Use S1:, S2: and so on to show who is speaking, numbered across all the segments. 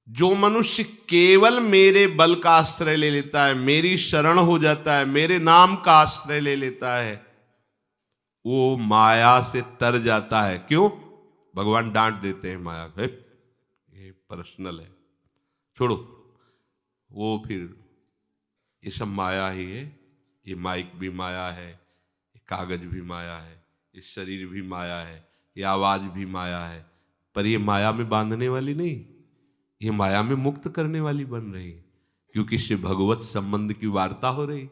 S1: जो मनुष्य केवल मेरे बल का आश्रय ले लेता है, मेरी शरण हो जाता है, मेरे नाम का आश्रय ले लेता है, वो माया से तर जाता है। क्यों? भगवान डांट देते हैं माया को, ये पर्सनल है, छोड़ो, वो फिर ये सब माया ही है, ये माइक भी माया है, ये कागज भी माया है, ये शरीर भी माया है, ये आवाज भी माया है, पर ये माया में बांधने वाली नहीं, ये माया में मुक्त करने वाली बन रही है। क्योंकि इससे भगवत संबंध की वार्ता हो रही,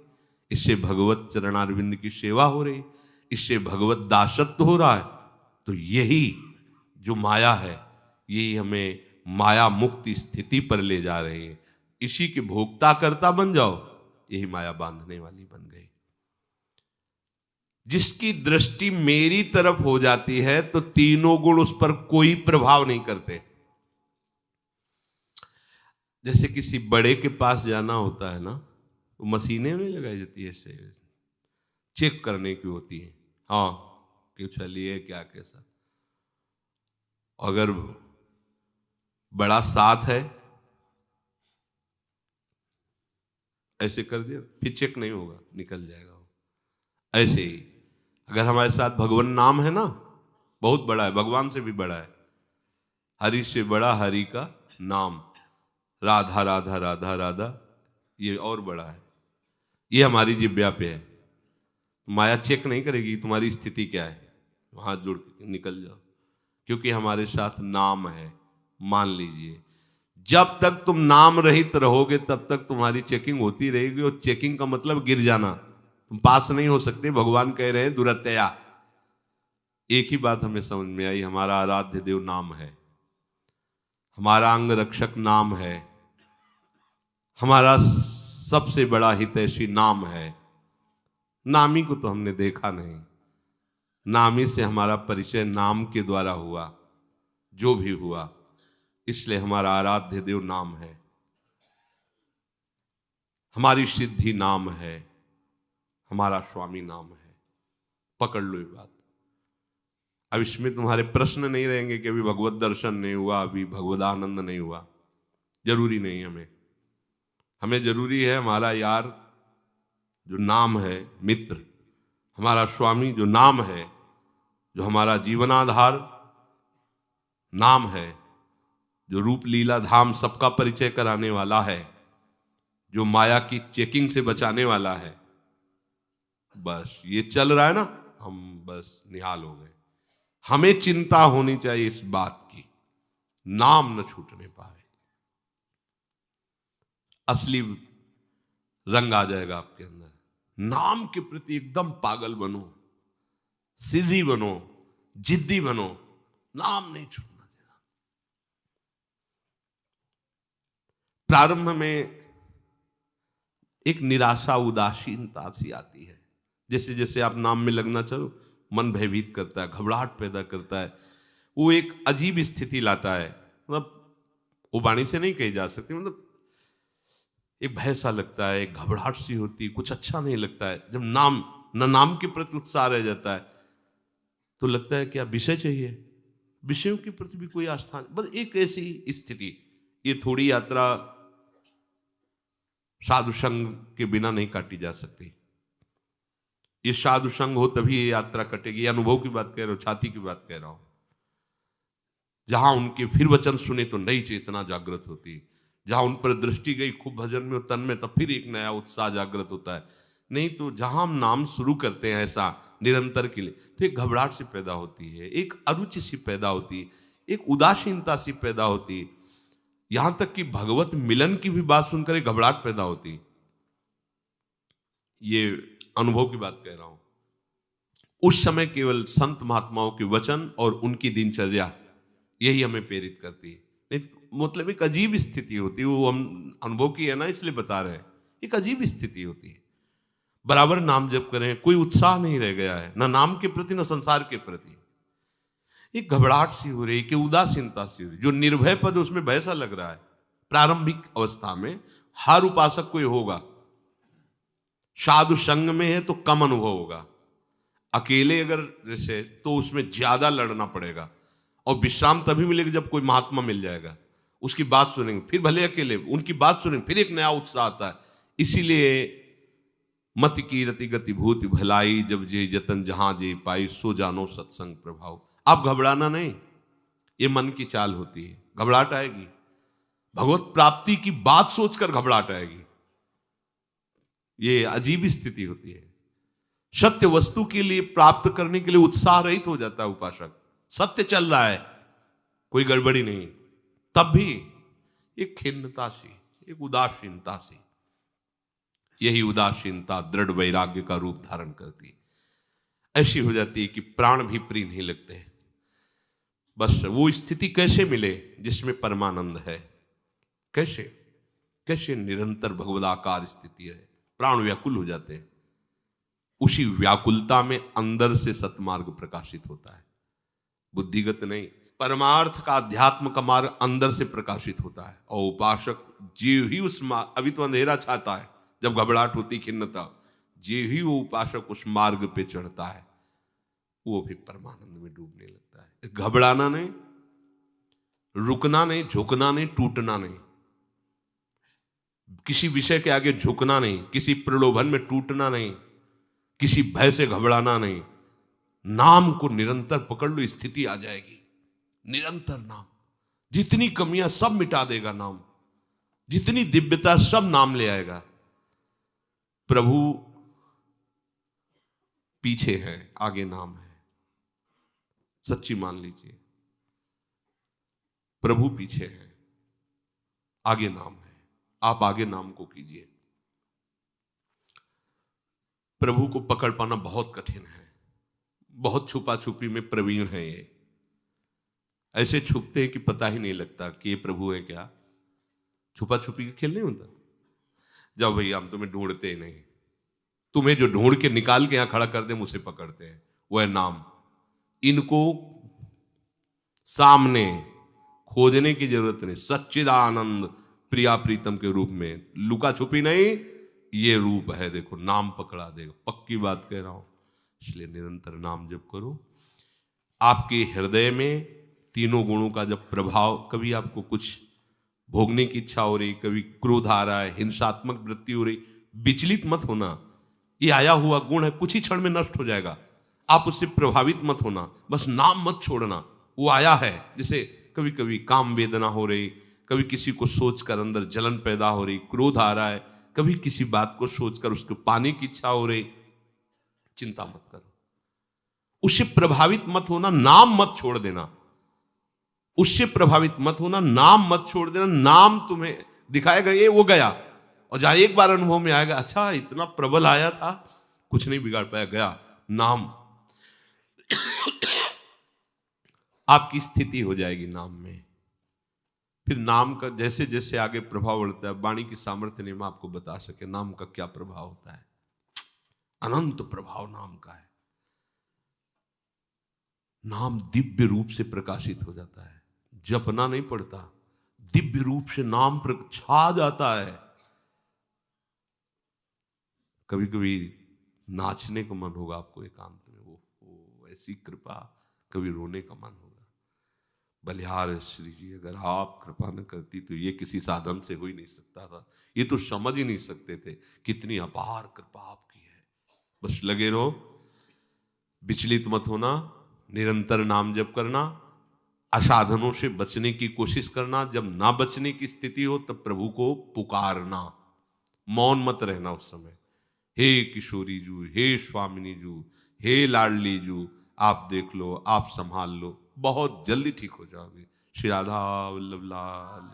S1: इससे भगवत चरणारविंद की सेवा हो रही, इससे भगवत दासत्व हो रहा है। तो यही जो माया है, यही हमें माया मुक्त स्थिति पर ले जा रही है। इसी के भोक्ता करता बन जाओ, यही माया बांधने वाली बन गई। जिसकी दृष्टि मेरी तरफ हो जाती है तो तीनों गुण उस पर कोई प्रभाव नहीं करते। जैसे किसी बड़े के पास जाना होता है ना, तो मशीनें नहीं लगाई जाती है, ऐसे चेक करने की होती है, हाँ कि चलिए क्या कैसा। अगर बड़ा साथ है, ऐसे कर दिया, फिर चेक नहीं होगा, निकल जाएगा वो। ऐसे ही अगर हमारे साथ भगवान नाम है ना, बहुत बड़ा है, भगवान से भी बड़ा है, हरि से बड़ा हरि का नाम, राधा राधा राधा राधा, ये और बड़ा है, ये हमारी जिब्या पे है। माया चेक नहीं करेगी तुम्हारी स्थिति क्या है, हाथ जोड़ के निकल जाओ, क्योंकि हमारे साथ नाम है। मान लीजिए जब तक तुम नाम रहित रहोगे तब तक तुम्हारी चेकिंग होती रहेगी, और चेकिंग का मतलब गिर जाना, तुम पास नहीं हो सकते। भगवान कह रहे हैं दुरत्या। एक ही बात हमें समझ में आई, हमारा आराध्य देव नाम है, हमारा अंग रक्षक नाम है, हमारा सबसे बड़ा हितैषी नाम है। नामी को तो हमने देखा नहीं, नामी से हमारा परिचय नाम के द्वारा हुआ, जो भी हुआ, इसलिए हमारा आराध्य देव नाम है, हमारी सिद्धि नाम है, हमारा स्वामी नाम है। पकड़ लो ये बात। अब इसमें तुम्हारे प्रश्न नहीं रहेंगे कि अभी भगवत दर्शन नहीं हुआ, अभी भगवदानंद नहीं हुआ। जरूरी नहीं, हमें जरूरी है हमारा यार जो नाम है, मित्र, हमारा स्वामी जो नाम है, जो हमारा जीवनाधार नाम है, जो रूप लीला धाम सबका परिचय कराने वाला है, जो माया की चेकिंग से बचाने वाला है। बस ये चल रहा है ना, हम बस निहाल हो गए। हमें चिंता होनी चाहिए इस बात की, नाम न छूटने पाए। असली रंग आ जाएगा आपके अंदर। नाम के प्रति एकदम पागल बनो, सिद्धि बनो, जिद्दी बनो, नाम नहीं छूटना देना। प्रारंभ में एक निराशा, उदासीनता सी आती है। जैसे जैसे आप नाम में लगना चलो, मन भयभीत करता है, घबराहट पैदा करता है, वो एक अजीब स्थिति लाता है। मतलब वो वाणी से नहीं कही जा सकती, मतलब एक भय सा लगता है, एक घबराहट सी होती है, कुछ अच्छा नहीं लगता है। जब नाम के प्रति उत्साह रह जाता है तो लगता है क्या विषय चाहिए, विषयों के प्रति भी कोई आस्था नहीं। बस एक ऐसी स्थिति। ये थोड़ी यात्रा साधु संग के बिना नहीं काटी जा सकती। ये साधु संग हो तभी ये यात्रा कटेगी। अनुभव की बात कह रहा हूं, छाती की बात कह रहा हूं। जहां उनके फिर वचन सुने तो नई चेतना जागृत होती है, जहां उन पर दृष्टि गई खूब भजन में और तन में, तब फिर एक नया उत्साह जागृत होता है। नहीं तो जहां हम नाम शुरू करते हैं ऐसा निरंतर के लिए, तो एक घबराहट सी पैदा होती है, एक अरुचि सी पैदा होती है, एक उदासीनता सी पैदा होती है। यहां तक कि भगवत मिलन की भी बात सुनकर एक घबराहट पैदा होती है। ये अनुभव की बात कह रहा हूं। उस समय केवल संत महात्माओं के वचन और उनकी दिनचर्या यही हमें प्रेरित करती है। नहीं मतलब एक अजीब स्थिति होती है, वो हम अनुभव की है ना, इसलिए बता रहे हैं। एक अजीब स्थिति होती है, बराबर नाम जप करें, कोई उत्साह नहीं रह गया है, ना नाम के प्रति ना संसार के प्रति। एक घबराहट सी हो रही, कि उदासीनता सी हो रही। जो निर्भय पद उसमें भय सा लग रहा है। प्रारंभिक अवस्था में हर उपासक कोई होगा, साधु संग में है तो कम अनुभव होगा, अकेले अगर जैसे तो उसमें ज्यादा लड़ना पड़ेगा, और विश्राम तभी मिलेगा जब कोई महात्मा मिल जाएगा। उसकी बात सुनेंगे, फिर भले अकेले उनकी बात सुनेंगे, फिर एक नया उत्साह आता है। इसीलिए मत की रति गति भूति भलाई, जब जे जतन जहां जे पाई, सो जानो सत्संग प्रभाव। आप घबराना नहीं, ये मन की चाल होती है, घबराहट आएगी, भगवत प्राप्ति की बात सोचकर घबराहट आएगी, ये अजीब स्थिति होती है। सत्य वस्तु के लिए प्राप्त करने के लिए उत्साह रहित हो जाता है उपासक। सत्य चल रहा है, कोई गड़बड़ी नहीं, तब भी एक खिन्नता सी, एक उदासीनता सी, यही उदासीनता दृढ़ वैराग्य का रूप धारण करती है। ऐसी हो जाती है कि प्राण भी प्रिय नहीं लगते। बस वो स्थिति कैसे मिले जिसमें परमानंद है, कैसे कैसे निरंतर भगवदाकार स्थिति है, प्राण व्याकुल हो जाते हैं। उसी व्याकुलता में अंदर से सतमार्ग प्रकाशित होता है, बुद्धिगत नहीं। परमार्थ का, अध्यात्म का मार्ग अंदर से प्रकाशित होता है। और उपासक जीव ही उस मार्ग, अभी तो अंधेरा छाता है, जब घबराहट होती, खिन्नता, जीव ही वो उपासक उस मार्ग पे चढ़ता है, वो भी परमानंद में डूबने लगता है। घबराना नहीं, रुकना नहीं, झुकना नहीं, टूटना नहीं, किसी विषय के आगे झुकना नहीं, किसी प्रलोभन में टूटना नहीं, किसी भय से घबराना नहीं। नाम को निरंतर पकड़ लो, स्थिति आ जाएगी। निरंतर नाम, जितनी कमियां सब मिटा देगा नाम, जितनी दिव्यता सब नाम ले आएगा। प्रभु पीछे है, आगे नाम है, सच्ची मान लीजिए। प्रभु पीछे है, आगे नाम है, आप आगे नाम को कीजिए। प्रभु को पकड़ पाना बहुत कठिन है, बहुत छुपा छुपी में प्रवीण है ये। ऐसे छुपते हैं कि पता ही नहीं लगता कि ये प्रभु है क्या। छुपा छुपी का खेल नहीं होता। जाओ भैया, हम तुम्हें ढूंढते ही नहीं, तुम्हें जो ढूंढ के निकाल के यहां खड़ा कर दे, मुझे पकड़ते हैं, वो है नाम। इनको सामने खोजने की जरूरत नहीं, सच्चिदानंद प्रिया प्रीतम के रूप में, लुका छुपी नहीं, ये रूप है, देखो नाम पकड़ा देगा, पक्की बात कह रहा हूं। इसलिए निरंतर नाम जप करो। आपके हृदय में तीनों गुणों का जब प्रभाव, कभी आपको कुछ भोगने की इच्छा हो रही, कभी क्रोध आ रहा है, हिंसात्मक वृत्ति हो रही, विचलित मत होना। ये आया हुआ गुण है, कुछ ही क्षण में नष्ट हो जाएगा, आप उससे प्रभावित मत होना, बस नाम मत छोड़ना। वो आया है, जैसे कभी कभी काम वेदना हो रही, कभी किसी को सोचकर अंदर जलन पैदा हो रही, क्रोध आ रहा है, कभी किसी बात को सोचकर उसको पाने की इच्छा हो रही, चिंता मत करो, उससे प्रभावित मत होना, नाम मत छोड़ देना। उससे प्रभावित मत होना, नाम मत छोड़ देना। नाम तुम्हें दिखाएगा, ये वो गया, और जहां एक बार अनुभव में आएगा, अच्छा इतना प्रबल आया था, कुछ नहीं बिगाड़ पाया, गया नाम। आपकी स्थिति हो जाएगी नाम में। फिर नाम का जैसे जैसे आगे प्रभाव बढ़ता है, वाणी की सामर्थ्य नहीं मैं आपको बता सके नाम का क्या प्रभाव होता है। अनंत प्रभाव नाम का है। नाम दिव्य रूप से प्रकाशित हो जाता है, जपना नहीं पड़ता, दिव्य रूप से नाम छा जाता है। कभी कभी नाचने का मन होगा आपको एकांत में, वो ऐसी कृपा, कभी रोने का मन होगा। बलिहार श्री जी, अगर आप कृपा न करती तो ये किसी साधन से हो ही नहीं सकता था, ये तो समझ ही नहीं सकते थे कितनी अपार कृपा आपकी है। बस लगे रहो, विचलित मत होना, निरंतर नाम जप करना, असाधनों से बचने की कोशिश करना। जब ना बचने की स्थिति हो तब प्रभु को पुकारना, मौन मत रहना उस समय। हे किशोरी जू, हे स्वामिनी जू, हे लाडली जू, आप देख लो, आप संभाल लो, बहुत जल्दी ठीक हो जाओगे। श्री राधा वल्लभ लाल।